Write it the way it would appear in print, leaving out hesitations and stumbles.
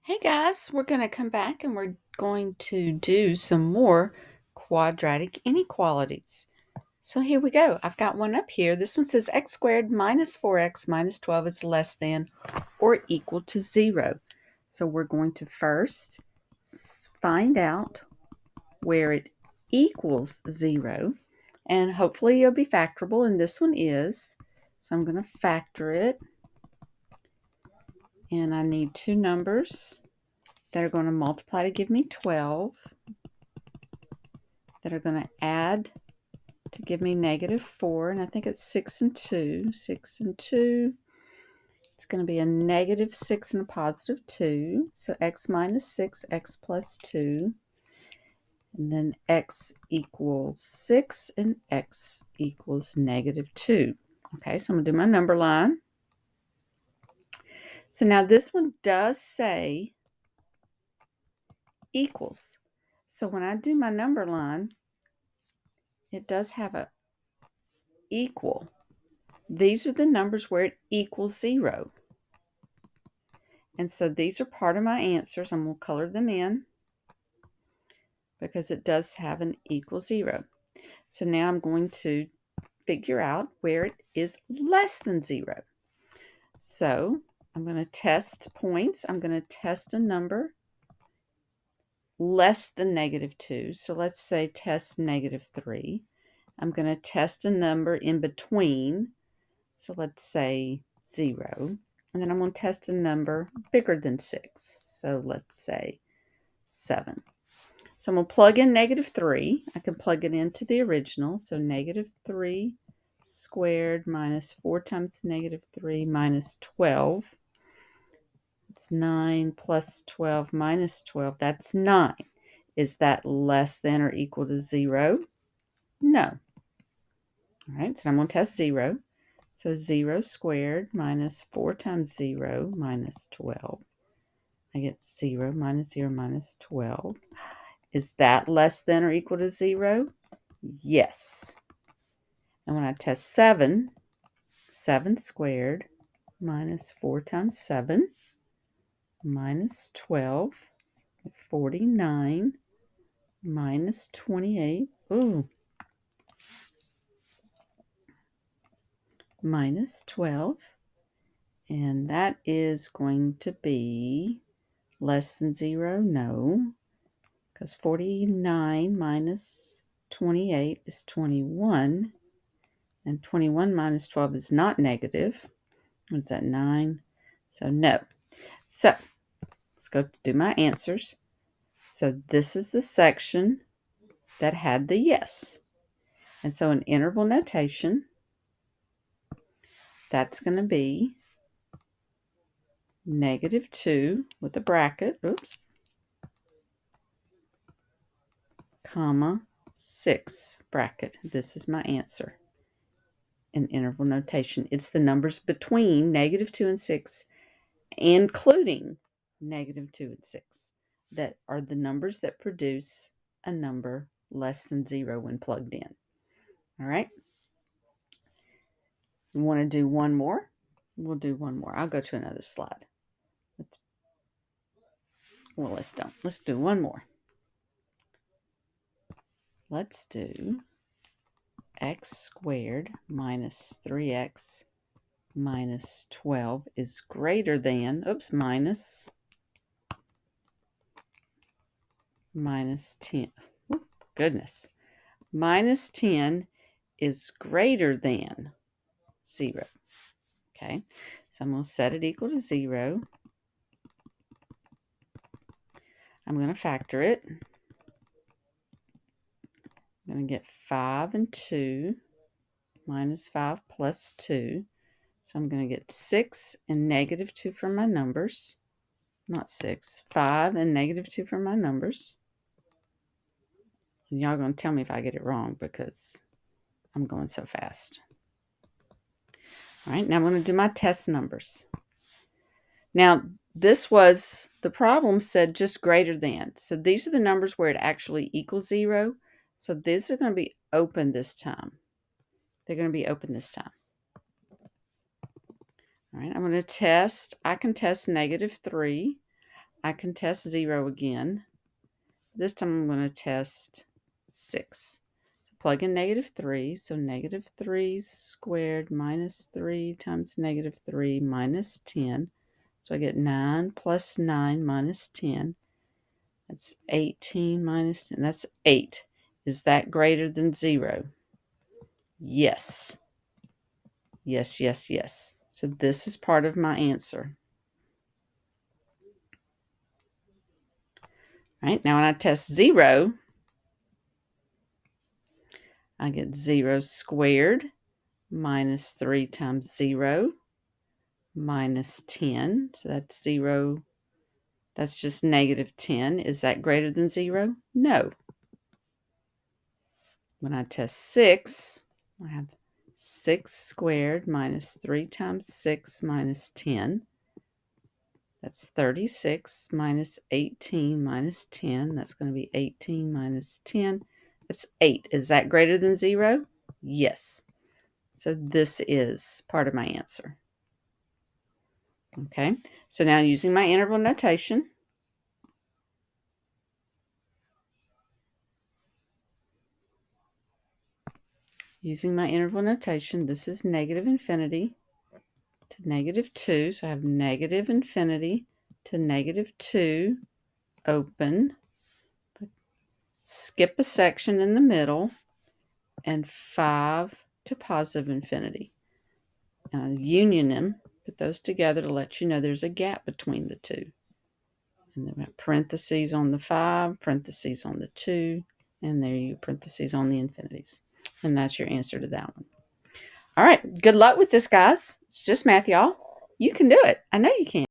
Hey guys, we're going to come back and we're going to do some more quadratic inequalities. So here we go. I've got one up here. This one says x squared minus 4x minus 12 is less than or equal to 0. So we're going to first find out where it equals 0. And hopefully it'll be factorable, and this one is. So I'm going to factor it. And I need two numbers that are going to multiply to give me 12, that are going to add to give me negative 4, and I think it's 6 and 2. 6 and 2, it's going to be a negative 6 and a positive 2. So x minus 6, x plus 2, and then x equals 6, and x equals negative 2. Okay, so I'm going to do my number line. So now this one does say equals. So when I do my number line, it does have a equal. These are the numbers where it equals 0. And so these are part of my answers. I'm going to color them in because it does have an equal 0. So now I'm going to figure out where it is less than 0. So I'm going to test points. I'm going to test a number less than negative 2. So let's say test negative 3. I'm going to test a number in between. So let's say 0. And then I'm going to test a number bigger than 6. So let's say 7. So I'm going to plug in negative 3. I can plug it into the original. So negative 3 squared minus 4 times negative 3 minus 12. It's 9 plus 12 minus 12. That's 9. Is that less than or equal to 0? No. All right, so I'm going to test 0. So 0 squared minus 4 times 0 minus 12. I get 0 minus 0 minus 12. Is that less than or equal to 0? Yes. And when I test 7, 7 squared minus 4 times 7 minus 12, 49 minus 28. Ooh. Minus 12. And that is going to be less than 0? No. Because 49 minus 28 is 21. And 21 minus 12 is not negative. What's that, 9? So no. So let's go do my answers. So this is the section that had the yes. And so in interval notation, that's going to be negative 2 with a bracket, oops, comma, 6 bracket. This is my answer in interval notation. It's the numbers between negative 2 and 6, including negative 2 and 6, that are the numbers that produce a number less than 0 when plugged in. All right. You want to do one more? We'll do one more. I'll go to another slide. Let's do one more. Let's do x squared minus 3x minus 12 is greater than, minus 10. Oh, goodness. Minus 10 is greater than 0. Okay, so I'm going to set it equal to 0. I'm going to factor it. I'm going to get 5 and 2 minus 5 plus 2. So I'm going to get 6 and negative 2 from my numbers. Not 6, 5 and negative 2 from my numbers. And y'all going to tell me if I get it wrong because I'm going so fast. All right, now I'm going to do my test numbers. Now, this was, the problem said just greater than. So these are the numbers where it actually equals 0. So these are going to be open this time. They're going to be open this time. All right, I'm going to test. I can test negative 3. I can test 0 again. This time I'm going to test 6. Plug in -3, so -3 squared minus 3 times -3 minus 10. So I get 9 plus 9 minus 10. That's 18 minus 10. That's 8. Is that greater than 0? Yes. Yes, yes, yes. So this is part of my answer. All right, now when I test 0, I get 0 squared minus 3 times 0 minus 10. So that's 0. That's just -10. Is that greater than 0? No. When I test 6, I have 6 squared minus 3 times 6 minus 10. That's 36 minus 18 minus 10. That's going to be 18 minus 10. That's 8. Is that greater than 0? Yes. So this is part of my answer. Okay, so now using my interval notation, this is negative infinity to -2. So I have negative infinity to -2, open, skip a section in the middle, and 5 to positive infinity. Union them, put those together to let you know there's a gap between the two. And then parentheses on the 5, parentheses on the 2, and there you parentheses on the infinities. And that's your answer to that one. All right, good luck with this, guys. It's just math, y'all. You can do it. I know you can.